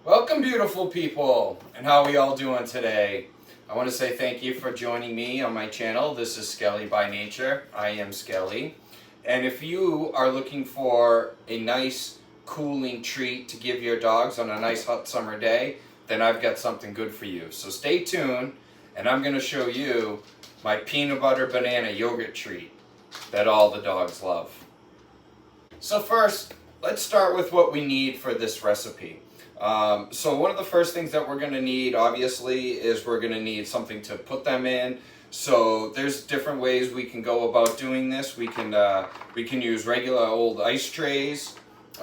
Welcome, beautiful people, and how are we all doing today? I want to say thank you for joining me on my channel. This is Skelly by Nature. I am Skelly. And if you are looking for a nice cooling treat to give your dogs on a nice hot summer day, then I've got something good for you. So stay tuned, and I'm going to show you my peanut butter banana yogurt treat that all the dogs love. So first, let's start with what we need for this recipe. So one of the first things that we're going to need, obviously, is we're going to need something to put them in. So there's different ways we can go about doing this. We can use regular old ice trays.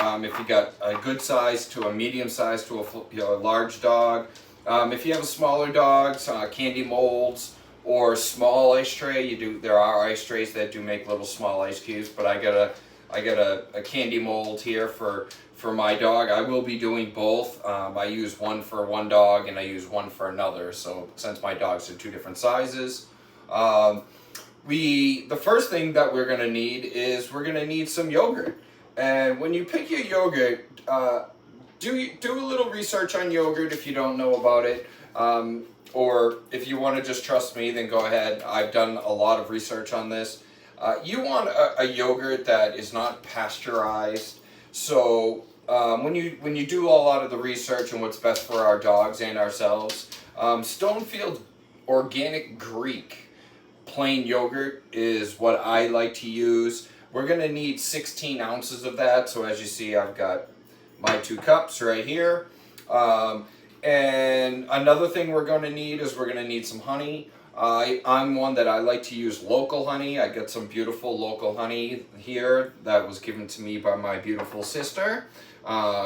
If you got a good size to a medium size to a large dog. If you have a smaller dogs, candy molds or small ice tray, there are ice trays that do make little small ice cubes, but I got a candy mold here for my dog. I will be doing both. I use one for one dog and I use one for another. So since my dogs are two different sizes, the first thing that we're gonna need is we're gonna need some yogurt. And when you pick your yogurt, do a little research on yogurt if you don't know about it. Or if you want to just trust me, then go ahead. I've done a lot of research on this. You want a yogurt that is not pasteurized. So when you do a lot of the research on what's best for our dogs and ourselves, Stonefield Organic Greek plain yogurt is what I like to use. We're going to need 16 ounces of that. So as you see, I've got my 2 cups right here. And another thing we're going to need is we're going to need some honey. I'm one that I like to use local honey. I got some beautiful local honey here that was given to me by my beautiful sister.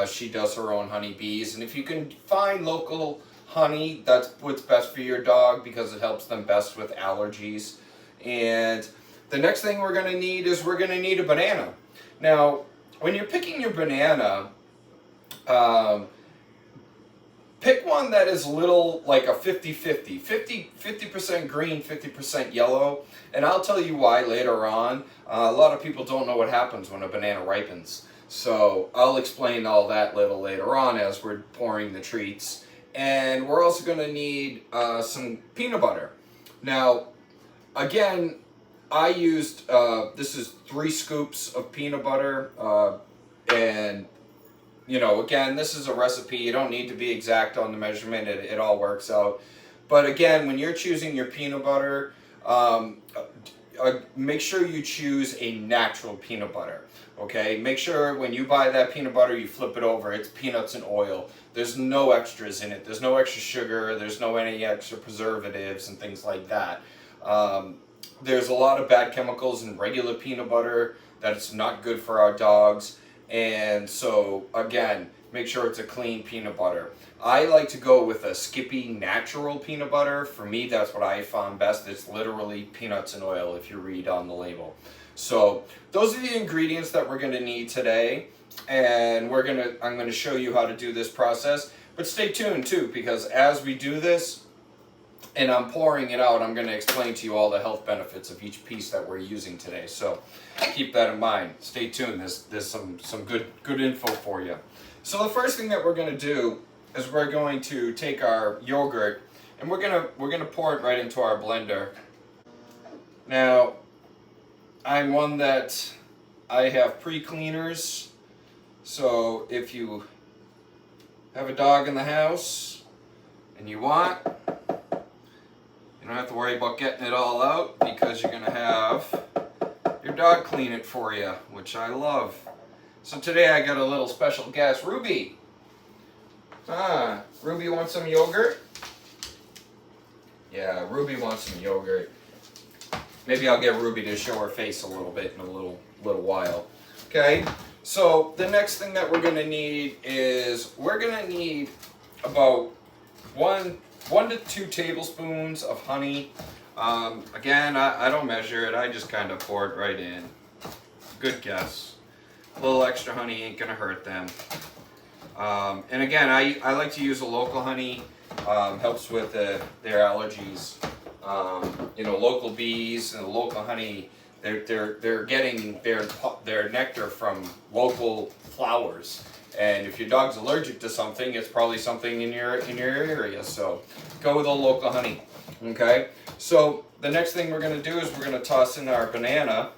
She does her own honey bees, and if you can find local honey, that's what's best for your dog because it helps them best with allergies. And the next thing we're going to need is we're going to need a banana. Now, when you're picking your banana, pick one that is a little like a 50-50, 50% green, 50% yellow. And I'll tell you why later on. A lot of people don't know what happens when a banana ripens. So I'll explain all that little later on as we're pouring the treats. And we're also going to need some peanut butter. Now, again, I used, this is 3 scoops of peanut butter, and you know, again, this is a recipe. You don't need to be exact on the measurement. It all works out. But again, when you're choosing your peanut butter, make sure you choose a natural peanut butter. Okay? Make sure when you buy that peanut butter, you flip it over. It's peanuts and oil. There's no extras in it. There's no extra sugar. There's no any extra preservatives and things like that. There's a lot of bad chemicals in regular peanut butter that's not good for our dogs. And so, again, make sure it's a clean peanut butter. I like to go with a Skippy natural peanut butter. For me, that's what I found best. It's literally peanuts and oil if you read on the label. So those are the ingredients that we're going to need today. And I'm going to show you how to do this process. But stay tuned too, because as we do this, and I'm pouring it out, I'm going to explain to you all the health benefits of each piece that we're using today. So keep that in mind. Stay tuned. There's some good info for you. So the first thing that we're going to do is we're going to take our yogurt and we're going to pour it right into our blender. Now, I'm one that I have pre-cleaners. So if you have a dog in the house and you want, you don't have to worry about getting it all out because you're going to have your dog clean it for you, which I love. So today I got a little special guest, Ruby. Ruby wants some yogurt? Yeah, Ruby wants some yogurt. Maybe I'll get Ruby to show her face a little bit in a little while. Okay, so the next thing that we're going to need is we're going to need about 1 to 2 tablespoons of honey. Again, I don't measure it. I just kind of pour it right in. Good guess. A little extra honey ain't gonna hurt them. And again, I like to use a local honey. Helps with their allergies. You know, local bees and local honey. They're getting their nectar from local flowers. And if your dog's allergic to something, it's probably something in your area. So go with a local honey. Okay. So the next thing we're going to do is we're going to toss in our banana.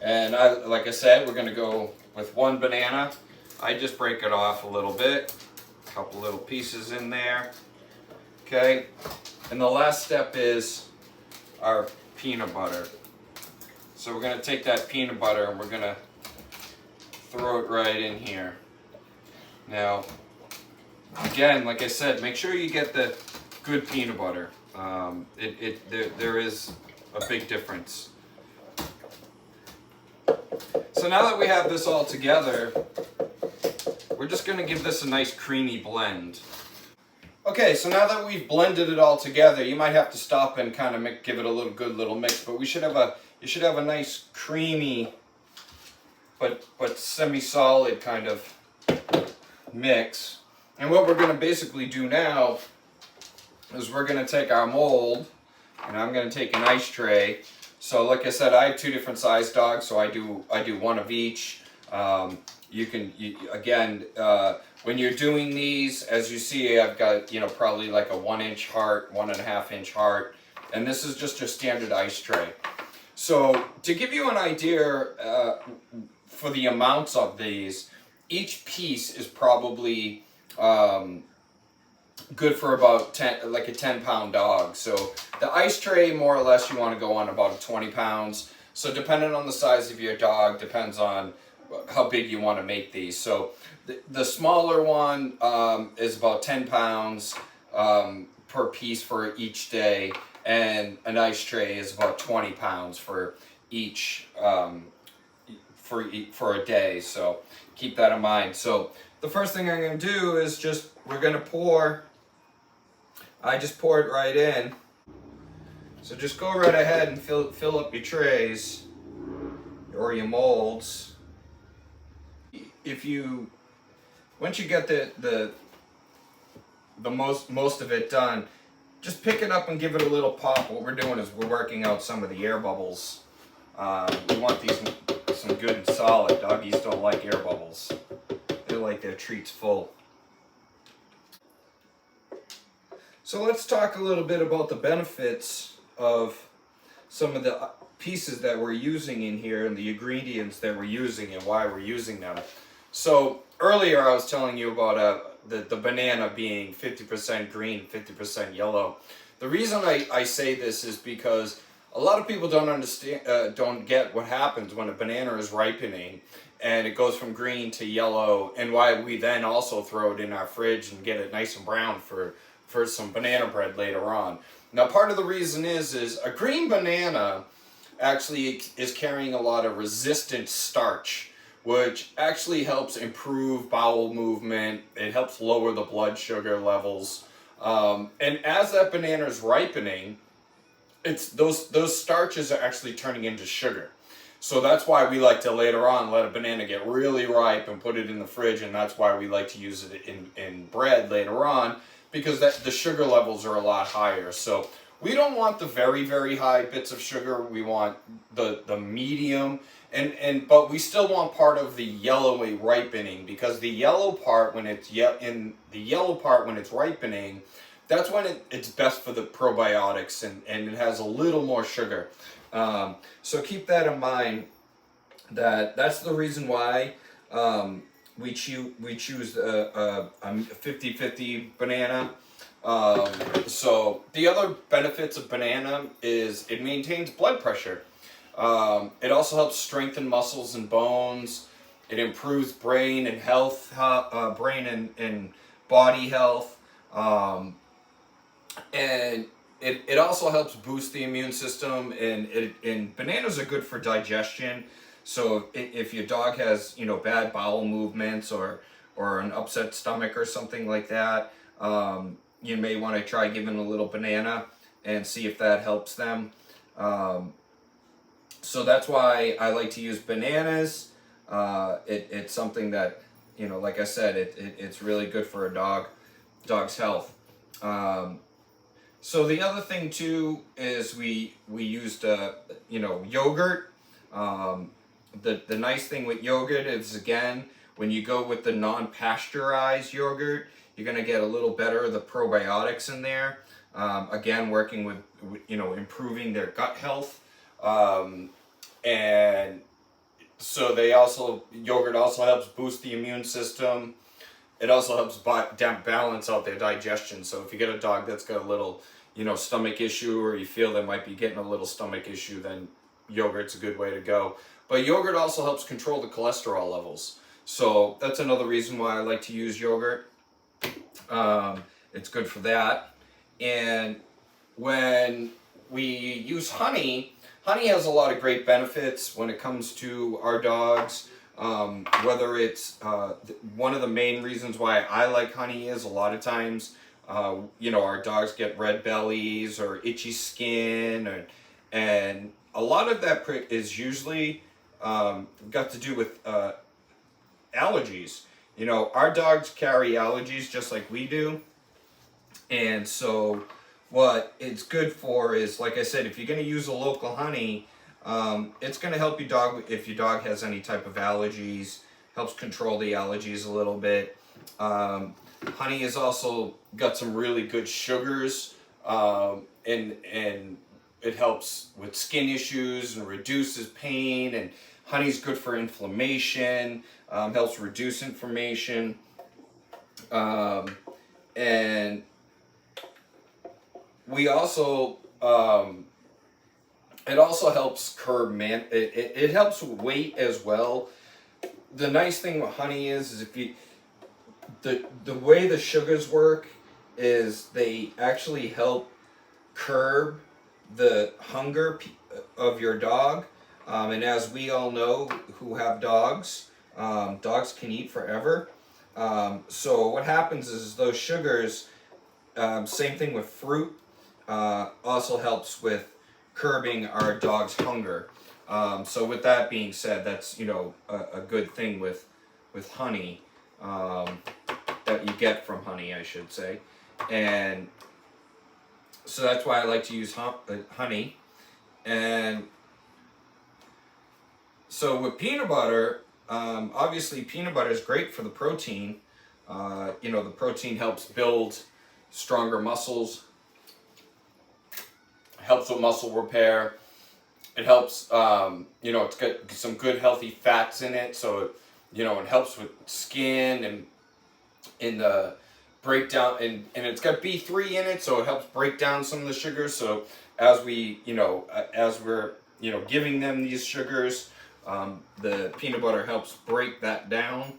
And like I said, we're going to go with one banana. I just break it off a little bit, a couple little pieces in there. Okay. And the last step is our peanut butter. So we're going to take that peanut butter and we're going to throw it right in here. Now, again, like I said, make sure you get the good peanut butter. There is a big difference. So now that we have this all together, we're just going to give this a nice creamy blend. Okay, so now that we've blended it all together, you might have to stop and kind of give it a good little mix, but you should have a nice creamy but semi-solid kind of mix. And what we're going to basically do now is we're going to take our mold, and I'm going to take an ice tray. So like I said, I have 2 different size dogs, so I do one of each. When you're doing these, as you see, I've got, probably like a 1-inch heart, 1.5-inch heart, and this is just your standard ice tray. So to give you an idea for the amounts of these, each piece is probably good for about 10, like a 10-pound dog. So the ice tray, more or less, you want to go on about 20 pounds. So depending on the size of your dog, depends on how big you want to make these. So the smaller one is about 10 pounds per piece for each day, and an ice tray is about 20 pounds for each for a day. So keep that in mind. So the first thing I'm going to do is we're going to pour. I just pour it right in. So just go right ahead and fill up your trays or your molds. Once you get the most of it done, just pick it up and give it a little pop. What we're doing is we're working out some of the air bubbles. We want these some good and solid. Doggies don't like air bubbles. They like their treats full. So let's talk a little bit about the benefits of some of the pieces that we're using in here and the ingredients that we're using and why we're using them. So earlier I was telling you about the banana being 50% green, 50% yellow. The reason I say this is because a lot of people don't understand, don't get what happens when a banana is ripening and it goes from green to yellow, and why we then also throw it in our fridge and get it nice and brown for some banana bread later on. Now, part of the reason is a green banana actually is carrying a lot of resistant starch, which actually helps improve bowel movement. It helps lower the blood sugar levels. And as that banana is ripening, those starches are actually turning into sugar. So that's why we like to later on let a banana get really ripe and put it in the fridge, and that's why we like to use it in bread later on, because the sugar levels are a lot higher. So we don't want the very, very high bits of sugar. We want the medium, but we still want part of the yellowy ripening, because the yellow part when it's ripening, that's when it's best for the probiotics, and it has a little more sugar. So keep that in mind. That's the reason why we choose a 50-50 banana. So the other benefits of banana is it maintains blood pressure. It also helps strengthen muscles and bones. It improves brain and health, brain and body health. And it also helps boost the immune system, and bananas are good for digestion. So if your dog has, bad bowel movements or an upset stomach or something like that, you may want to try giving a little banana and see if that helps them. So that's why I like to use bananas. It's something that, like I said, it's really good for a dog's health. So the other thing too is we used yogurt. The nice thing with yogurt is, again, When you go with the non-pasteurized yogurt, you're going to get a little better of the probiotics in there. Again, working with, improving their gut health. And so yogurt also helps boost the immune system. It also helps balance out their digestion. So if you get a dog that's got a little, stomach issue, or you feel they might be getting a little stomach issue, then yogurt's a good way to go. But yogurt also helps control the cholesterol levels. So that's another reason why I like to use yogurt. It's good for that. And when we use honey has a lot of great benefits when it comes to our dogs. Whether it's one of the main reasons why I like honey is a lot of times, our dogs get red bellies or itchy skin, and a lot of that is usually got to do with allergies. Our dogs carry allergies just like we do. And so what it's good for is, like I said, if you're going to use a local honey, it's going to help your dog if your dog has any type of allergies, helps control the allergies a little bit. Honey has also got some really good sugars, and it helps with skin issues and reduces pain, and honey's good for inflammation, helps reduce inflammation, and we also it also helps curb it helps with weight as well. The nice thing with honey is if you the way the sugars work is they actually help curb the hunger of your dog. And as we all know who have dogs, dogs can eat forever. So what happens is those sugars, same thing with fruit, also helps with curbing our dog's hunger. So with that being said, that's a good thing with honey, that you get from honey, I should say. And so that's why I like to use honey. And so with peanut butter, obviously peanut butter is great for the protein. The protein helps build stronger muscles, helps with muscle repair. It helps, it's got some good healthy fats in it, so it helps with skin and in the breakdown, and it's got B3 in it, so it helps break down some of the sugars. So as we're giving them these sugars, the peanut butter helps break that down.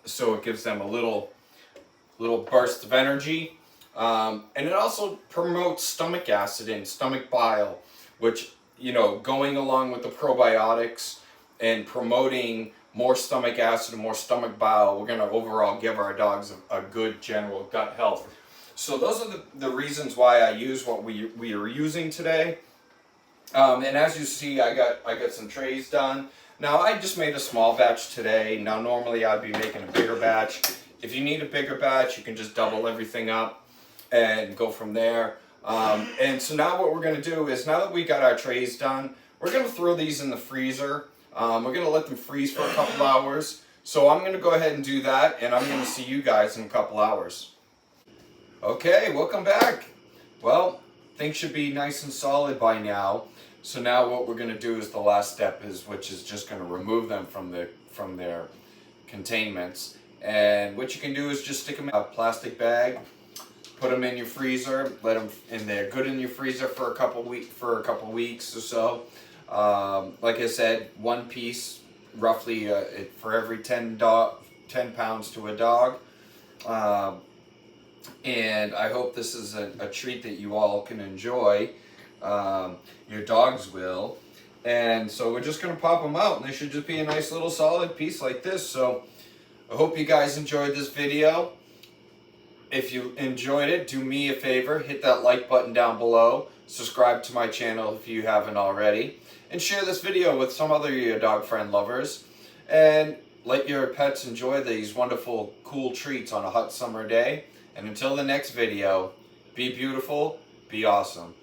So it gives them a little burst of energy. And it also promotes stomach acid and stomach bile, which, going along with the probiotics and promoting more stomach acid and more stomach bile, we're going to overall give our dogs a good general gut health. So those are the reasons why I use what we are using today. And as you see, I got some trays done. Now I just made a small batch today. Now normally I'd be making a bigger batch. If you need a bigger batch, you can just double everything up and go from there. And so now what we're going to do is, now that we got our trays done, we're going to throw these in the freezer. We're going to let them freeze for a couple hours. So I'm going to go ahead and do that, and I'm going to see you guys in a couple hours. Okay, welcome back. Well, things should be nice and solid by now. So now what we're going to do is the last step, which is just going to remove them from their containments. And what you can do is just stick them in a plastic bag, put them in your freezer, let them in there good in your freezer for a couple weeks or so. Like I said, one piece roughly for every 10 pounds to a dog. And I hope this is a treat that you all can enjoy. Your dogs will. And so we're just going to pop them out, and they should just be a nice little solid piece like this. So I hope you guys enjoyed this video. If you enjoyed it, do me a favor, hit that like button down below, subscribe to my channel if you haven't already, and share this video with some other of your dog friend lovers, and let your pets enjoy these wonderful, cool treats on a hot summer day. And until the next video, be beautiful, be awesome.